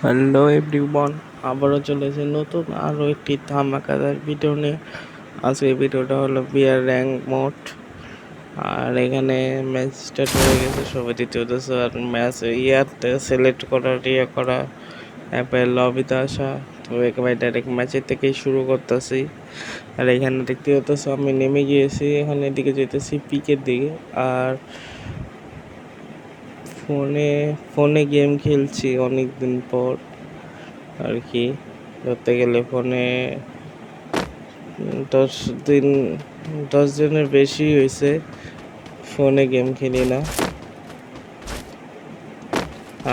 Hello everyone, আবারও চলেছে নতুন আরও একটি ধামাকাদার ভিডিও নিয়ে। আজকের ভিডিওটা হলো বিয়ার র্যাঙ্ক মোড। আর এখানে ম্যাচ স্টার্ট হয়ে গেছে, সবাই দিতে আর ম্যাচ ইয়াতে সিলেক্ট করা, করা, অ্যাপের লবিতে আসা। তো একেবারে ডাইরেক্ট ম্যাচের থেকেই শুরু করতেছি। আর এখানে দেখতে হতেছে আমি নেমে গিয়েছি, এখানে দিকে যেতেছি পিকের দিকে। আর ফোনে গেম খেলছি অনেক দিন পর আর কি। ধরতে গেলে ফোনে 10 দিন 10 দিনের বেশি হয়েছে ফোনে গেম খেলি না।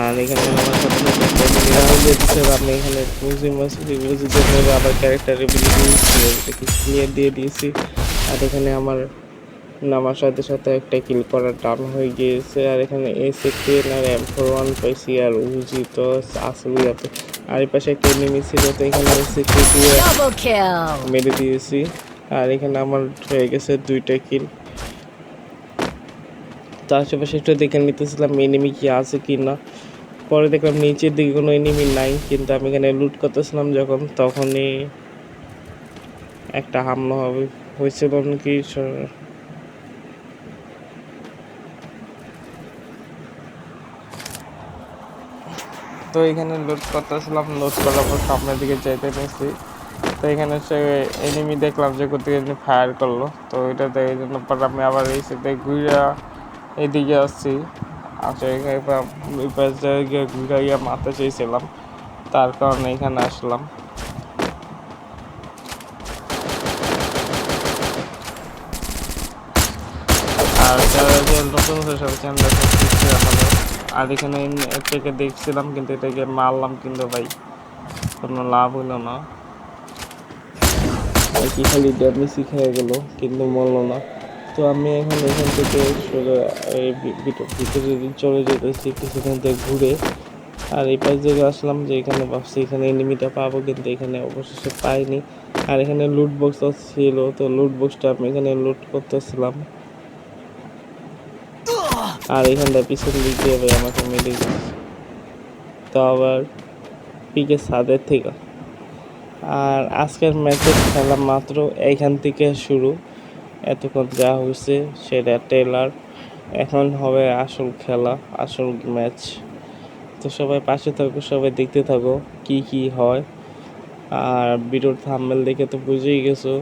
আর এখানে আমার সাথে সাথে ফ্যামিলিরাও যেতেছে, আমি এখানে বুঝি আবার ক্যারেক্টার এবিলিটি ক্লিয়ার দিয়ে দিয়েছি। আর এখানে আমার নামার সাথে সাথে একটা কিল করার টান হয়ে গিয়েছে। আর এখানে A16 আর M41 পাইছি, আর উজি তো আসলে আছে। আর এই পাশে একটা এনিমি ছিল, তো এখানে A60 দিয়ে মেরে দিয়েছি। আর এখানে আমার হয়ে গেছে 2টা কিল। তো আশেপাশে একটু দেখে নিতেছিলাম এনিমি কি আছে কি না। পরে দেখলাম নিচের দিকে কোনো এনিমি নাই, কিন্তু আমি এখানে লুট করতেছিলাম যখন, তখনই একটা হামলা হয়েছিল নাকি। তো এখানে লুট করতেছিলাম, লুট করার পর সামনের দিকে যাইতে নিয়েছি। তো এখানে সে এনিমি দেখলাম যে কোথেকে ফায়ার করলো, তো ওইটা দেখে জন্য পর আমি আবার এই সাথে ঘুরা এদিকে আসছি। আচ্ছা, এখানে ঘুরাইয়া মারতে চেয়েছিলাম, তার কারণে এখানে আসলাম। আর যারা যে নতুন সব চ্যানেল ভালো। আর এখানে এটাকে দেখছিলাম, কিন্তু এটাকে মারলাম, কিন্তু ভাই কোনো লাভ হলো না আর কি, খালি ড্যামেজই খেয়ে গেলো, কিন্তু মরলো না। তো আমি এখান থেকে ভিতরে চলে যেতেছি কিছুক্ষণ ঘুরে। আর এই পাশ থেকে আসলাম, যে এখানে ভাবছি এখানে এনিমিটা পাবো, কিন্তু এখানে অবশেষে পাইনি। আর এখানে লুট বক্স ছিল, তো লুট বক্সটা আমি এখানে লুট করতেছিলাম। আর এখানটা পিছন দিক দিয়ে আমাকে মেরে দিচ্ছে, তো আবার পিকে ছাদের থেকে। আর আজকের ম্যাচের খেলা মাত্র এইখান থেকে শুরু। এতক্ষণ যা হয়েছে সেটা ট্রেলার, এখন হবে আসল খেলা, আসল ম্যাচ। তো সবাই পাশে থাকো, সবাই দেখতে থাকো কি হয়। আর ভিডিওর থাম্বনেল দেখে তো বুঝেই গেছো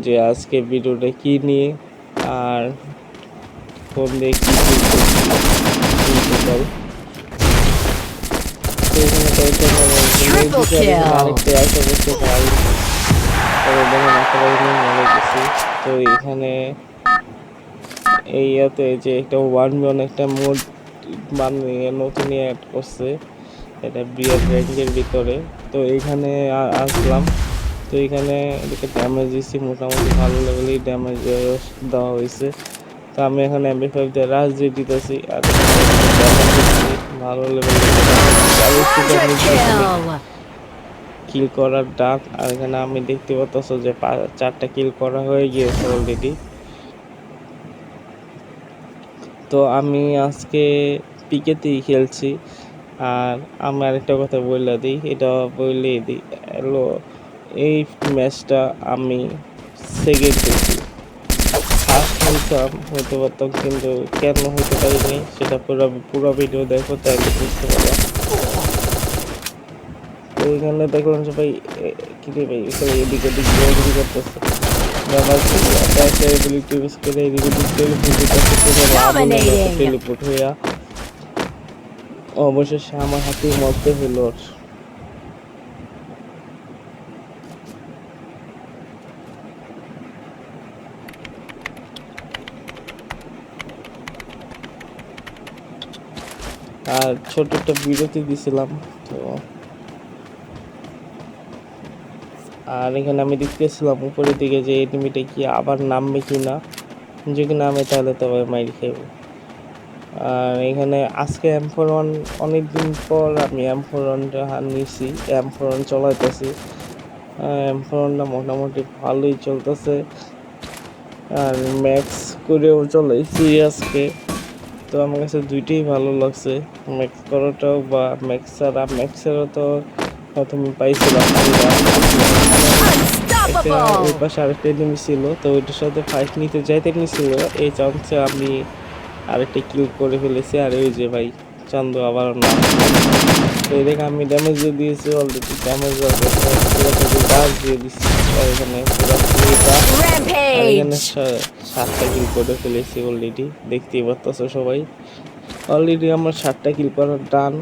যে আজকে ভিডিওটা কি নিয়ে, আর ফোন দিয়ে কি টোটাল। তো এখানে আরেকটা আশা করতে পারি, তবে দেখেন একেবারে মরে গেছি। তো এখানে এই ইয়াতে যে একটা 1v1 একটা মোড বানিয়ে নতুন অ্যাড করছে, এটা বিয়ার র্যাঙ্কের ভিতরে। তো এইখানে আসলাম, তো এইখানে এদিকে ড্যামেজ দিচ্ছি, মোটামুটি ভালো লেভেলেই ড্যামেজ দেওয়া হয়েছে। তো আমি এখন MP5 দিয়ে রাশ দিয়ে দিতেছি, আর ভালো লেভেলের কিল করার ডাক। আর এখানে আমি দেখতে পাচ্ছি যে 4টা কিল করা হয়ে গিয়েছে অলরেডি। তো আমি আজকে পিকেতেই খেলছি। আর আমি আরেকটা কথা বলে দিই, এটা বললেই দিই, হ্যালো, এই ম্যাচটা আমি সেকেন্ড হয়েছি। ফার্স্ট হইতে পারতাম, কিন্তু কেন হইতে পারিনি সেটা পুরো ভিডিও দেখো, তাহলে বুঝতে পারলাম। তো এখানে দেখলাম যে ভাই কিনে ভাই এখানে এদিকে ওদিক দৌড়াদৌড়ি করতেছে। টেলিপোর্ট হইয়া অবশেষে আমার হাতের মধ্যে হলো। আর ছোট একটা বিরতি দিছিলাম। তো আর এখানে আমি দেখতেছিলাম উপরের দিকে যে এনিমিটা কি আবার নামবে কি না, যদি নামে তাহলে তবে মাইর খাইব। আর এখানে আজকে M41 অনেকদিন পর আমি M41টা নিয়েছি, M41 চলাইতেছি। M41টা মোটামুটি ভালোই চলতেছে, আর ম্যাক্স করেও চলাইছি আজকে। তো আমার কাছে দুইটাই ভালো লাগছে, ম্যাক্স করাটাও বা ম্যাক্সেরও তো প্রথমে পাইছিলাম একটা ওই পাশে আরেকটা এনিমি ছিল, তো ওইটার সাথে ফাইট নিতে যাইতে নিছিল, এই চান্সে আমি আরেকটা কিল করে ফেলেছি। আর ওই যে ভাই চান্দু আবার নাম, তো এদিকে আমি ড্যামেজ দিয়ে দিয়েছি অলরেডি, ড্যামেজ গাছ দিয়ে দিচ্ছি। আর এখানে পুরো আর এখানে 7টা কিল করে ফেলেছি অলরেডি, দেখতেই পাচ্ছ সবাই। অলরেডি আমার 7টা কিল করার ডান।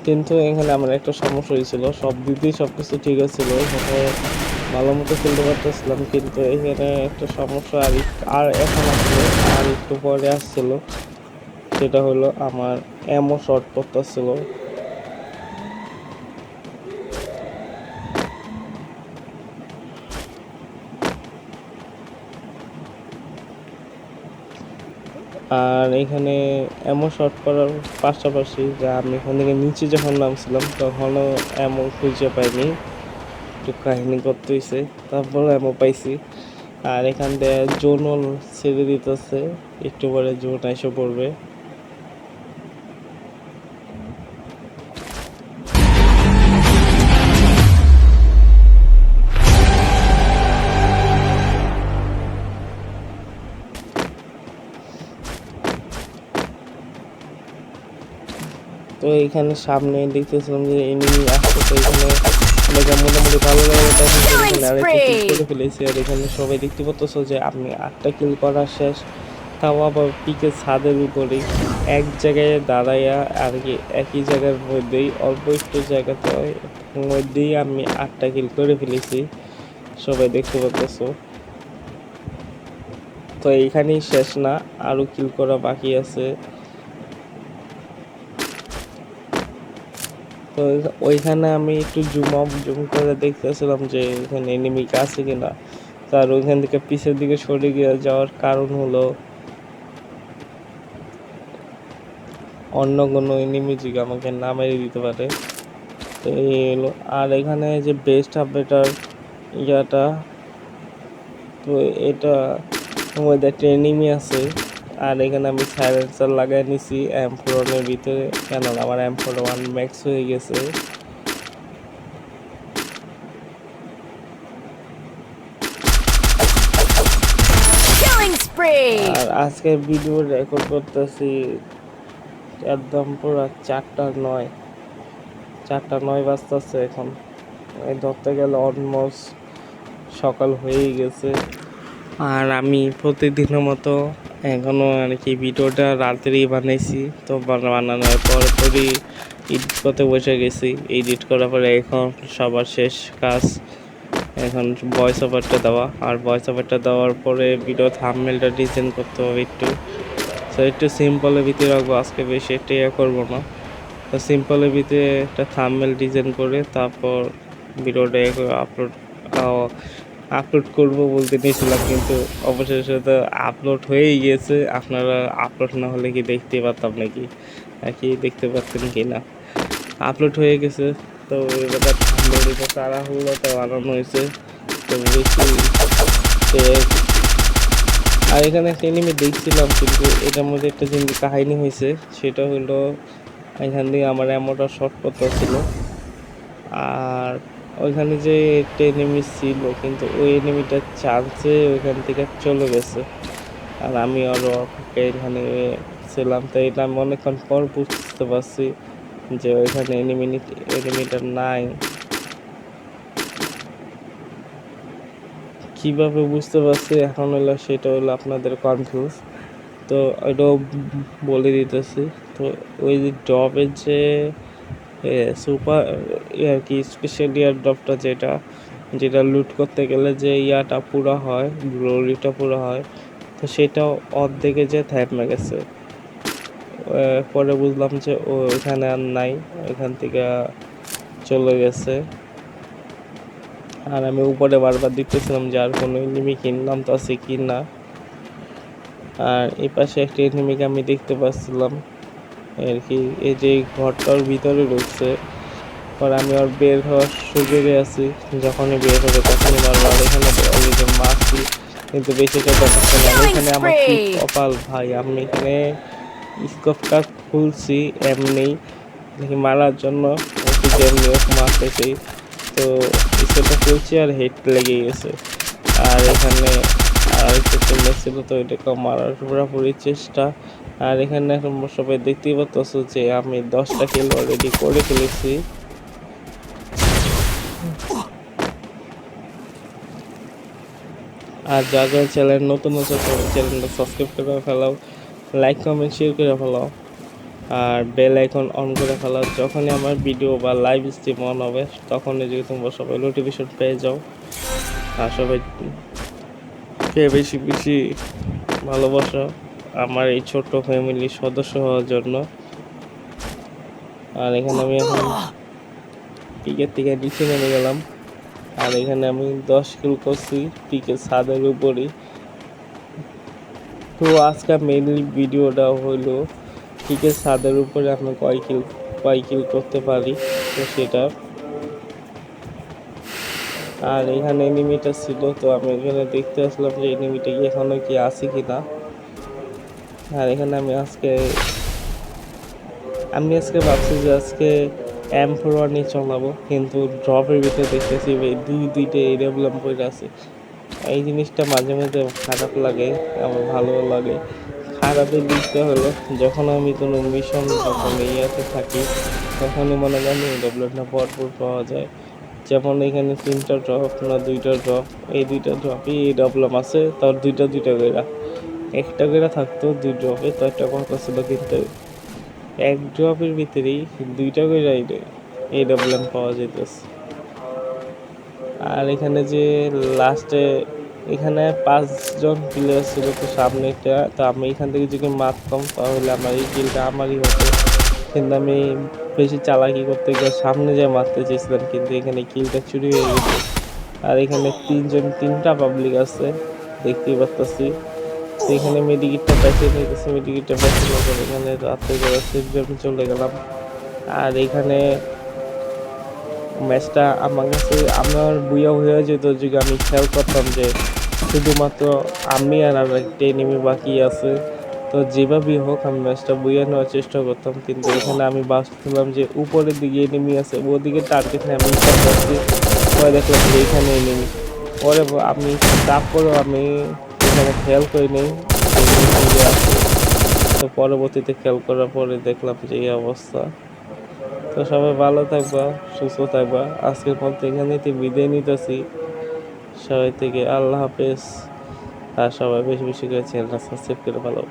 কিন্তু এখানে আমার একটা সমস্যা হয়েছিল, সব দিকেই সব কিছু ঠিক আছে, এখানে ভালো মতো খেলতে পারতেছিলাম, কিন্তু এখানে একটা সমস্যা আর এখন আসলে আর একটু পরে আসছিল, সেটা হলো আমার এমও শর্ট করতেছিল। আর এখানে এমন শর্ট করার পাশাপাশি যা আমি এখান থেকে নিচে যখন নামছিলাম তখনও এমন খুঁজে পাইনি, একটু কাহিনী করতে হয়েছে, তারপর এমন পাইছি। আর এখান থেকে জোনও ছেড়ে দিতেছে, একটু পরে জোন এসে পড়বে। তো এইখানে সামনে দেখতেছিলাম যে এনিমি আসতেছে, এখানে মোটামুটি ভালো লাগে, তখন এখানে আরেকটা কিল করে ফেলেছি। আর এখানে সবাই দেখতে পাচ্ছ যে আমি 8টা কিল করা শেষ, তাও আবার পিকের ছাদের উপরেই এক জায়গায় দাঁড়াইয়া আর কি, একই জায়গার মধ্যেই অল্প একটু জায়গাতে মধ্যেই আমি 8টা কিল করে ফেলেছি, সবাই দেখতে পাচ্ছ। তো এইখানেই শেষ না, আরও কিল করা বাকি আছে। তো ওইখানে আমি একটু জুম করে দেখতেছিলাম যে এখানে এনিমি আছে কিনা, তার ওইখান থেকে পিছের দিকে সরে গিয়ে যাওয়ার কারণ হলো অন্য কোনো এনিমি জিগে আমাকে না মেরে দিতে পারে। তো এই হলো, আর এখানে যে বেস্ট আপডেটার ইয়াটা, তো এটা মধ্যে একটা এনিমি আছে। আর এখানে আমি সাইলেন্সার লাগাই নিছি M4 ভিতরে, কেন আমার M4 ম্যাক্স হয়ে গেছে। আর আজকের ভিডিও রেকর্ড করতেছি একদম পুরো 4টা 9 বাজতেছে এখন, এই ধরতে গেলে অলমোস্ট সকাল হয়েই গেছে। আর আমি প্রতিদিনের মতো এখনও আর কি ভিডিওটা রাত্রেই বানাইছি, তো বানানোর পরই এডিট করতে বসে গেছি। এডিট করার পরে এখন সবার শেষ কাজ এখন ভয়েস ওভারটা দেওয়া, আর ভয়েস ওভারটা দেওয়ার পরে ভিডিও থাম্বনেলটা ডিজাইন করতে হবে একটু, তো একটু সিম্পলের ভিতরে রাখবো আজকে, বেশি একটা করবো না। তো সিম্পলের ভিতরে একটা থাম্বনেল ডিজাইন করে তারপর ভিডিওটা আপলোড করবো বলতে নিয়েছিলাম, কিন্তু অবশেষে তো আপলোড হয়েই গিয়েছে। আপনারা আপলোড না হলে কি দেখতে পারতাম নাকি, কি দেখতে পাচ্ছেন কি না, আপলোড হয়ে গেছে। তো এবার থাম্বনেলটা তাড়াহুড়োতে বানানো হয়েছে, তো বেশি। আর এখানে একটা এনিমি দেখছিলাম, কিন্তু এটার মধ্যে একটা জিনিস কাহিনী হয়েছে, সেটা হলো এখান দিয়ে আমার এমনটা শর্ট করতে ছিল, আর ওইখানে যে একটা এনিমি ছিল, কিন্তু ওই এনিমিটার চান্সে ওইখান থেকে চলে গেছে, আর আমি আরও এখানে ছিলাম। তো এটা আমি অনেকক্ষণ পর বুঝতে পারছি যে ওইখানে এনিমিটা নাই। কীভাবে বুঝতে পারছি এখন হলো সেটা হলো আপনাদের কনফিউজ, তো এটাও বলে দিতেছি। তো ওই যে ড্রপের যে সুপার আর কি স্পেশাল ইয়ার ড্রপটা, যেটা লুট করতে গেলে যে ইয়াটা পুরো হয়, গ্লোরিটা পুরো হয়, তো সেটাও অর্ধেকে যে থেমে গেছে। পরে বুঝলাম যে ও ওখানে আর নাই, ওইখান থেকে চলে গেছে। আর আমি উপরে বারবার দেখতেছিলাম যে আর কোনো এনিমি কিনলাম তো আছে কি না। আর এই পাশে একটা এনিমিকে আমি দেখতে পাচ্ছিলাম আর কি, এই যে ঘরটার ভিতরে ঢুকছে, পর আমি আর বের হওয়ার সুযোগে আছি, যখনই বের হবে তখনই মারবো। আর এখানে অলরেডি মারছি, কিন্তু বেশি একটা দেখাচ্ছে না। আর Killing এখানে আমার কি spree! কপাল ভাই, আমি এখানে স্কোপটা খুলছি এমনি দেখি মারার জন্য, ওকে যেমনি হোক মারতেছি। তো স্কোপটা খুলছি আর হেড লেগে গেছে। আর এখানে আর একটা টিমমেট ছিল, তো এটাকে মারার পুরোপুরি চেষ্টা। আর এখানে এখন সবাই দেখতেই পাচ্ছ যে আমি 10টা কিল অলরেডি করে ফেলেছি। আর যারা চ্যানেল নতুন আছে সবাই চ্যানেলটা সাবস্ক্রাইব করে ফেলাও, লাইক কমেন্ট শেয়ার করে ফেলাও, আর বেল আইকন অন করে ফেলাও। যখনই আমার ভিডিও বা লাইভ স্ট্রিম অন হবে তখনই যদি তোমরা সবাই নোটিফিকেশন পেয়ে যাও। আর সবাইকে বেশি বেশি ভালোবাসা আমার এই ছোট্ট ফ্যামিলির সদস্য হওয়ার জন্য। আর এখানে আমি এখন পিকের থেকে নিচে নেমে গেলাম। আর এখানে আমি 10 কিল করছি পিকের ছাদের উপরই। তো আজকে মেইনলি ভিডিওটা হইলো পিকের ছাদের উপরে আমি কয় কিল করতে পারি, তো সেটা। আর এখানে এনিমিটা ছিল, তো আমি এখানে দেখতে আসলাম যে এনিমিটা কি এখনো কি আছে কিনা। আর এখানে আমি আজকে ভাবছি যে আজকে M4 চালাবো, কিন্তু ড্রপের ভিতরে দেখতেছি দুইটা এরিয়া পড়ে আছে। এই জিনিসটা মাঝে মাঝে খারাপ লাগে, আমার ভালো লাগে। খারাপের দিকটা হলো যখন আমি কোনো মিশন বা কোনো ইয়াতে থাকি তখনই মনে করেন এই ডব্লিউটা ভরপুর পাওয়া যায়। যেমন এখানে 3টা ড্রপ না 2টা ড্রপ, এই 2টা ড্রপই এই ডবলাম আছে, তার দুইটা করে একটা করে থাকতো 2 ড্রপে, তো একটা কথা ছিল, কিন্তু এক ড্রপের ভিতরেই 2টা করে এই ডবলাম পাওয়া যেতেছে। আর এখানে যে লাস্টে এখানে 5জন প্লেয়ার ছিল, তো সামনেটা, তো আমি এখান থেকে যদি মারতাম তাহলে আমার এই কিলটা আমারই হতো। কিন্তু আমি বেশি চালাকি করতে গিয়ে সামনে যেয়ে মারতে চেয়েছিলাম, কিন্তু এখানে কিলটা চুরি হয়ে গেছে। আর এখানে 3টা পাবলিক আছে দেখতেই পারতাছি। তো এখানে মেডিকিটটা পাইছে নিতেছি, মেডিকিটটা পাইছে না, এখানে রাত্রে করে সেফ জোনে চলে গেলাম। আর এখানে ম্যাচটা আমার বুয়া হয়ে যেত যদি আমি খেয়াল করতাম যে শুধুমাত্র আমি আর একটা এনিমি বাকি আছে। তো যেভাবেই হোক আমি ম্যাচটা বুইয়া নেওয়ার চেষ্টা করতাম, কিন্তু এখানে আমি ভাবছিলাম যে উপরের দিকে এনিমি আছে, ওদিকে টার্গেট নিয়ে আমি করতেছি, পরে দেখলাম যে এখানে এনিমি। পরে আমি তারপরেও আমি এখানে খেয়াল করি নেই যে নিচে যে আছে। তো পরবর্তীতে খেয়াল করার পরে দেখলাম যে এই অবস্থা। তো সবাই ভালো থাকবা, সুস্থ থাকবা। আজকের মতো এখানেই বিদায় নিতেছি সবাই থেকে। আল্লাহ হাফেজ। আর সবাই বেশি বেশি করে চ্যানেলটা সাবস্ক্রাইব করে ভালো।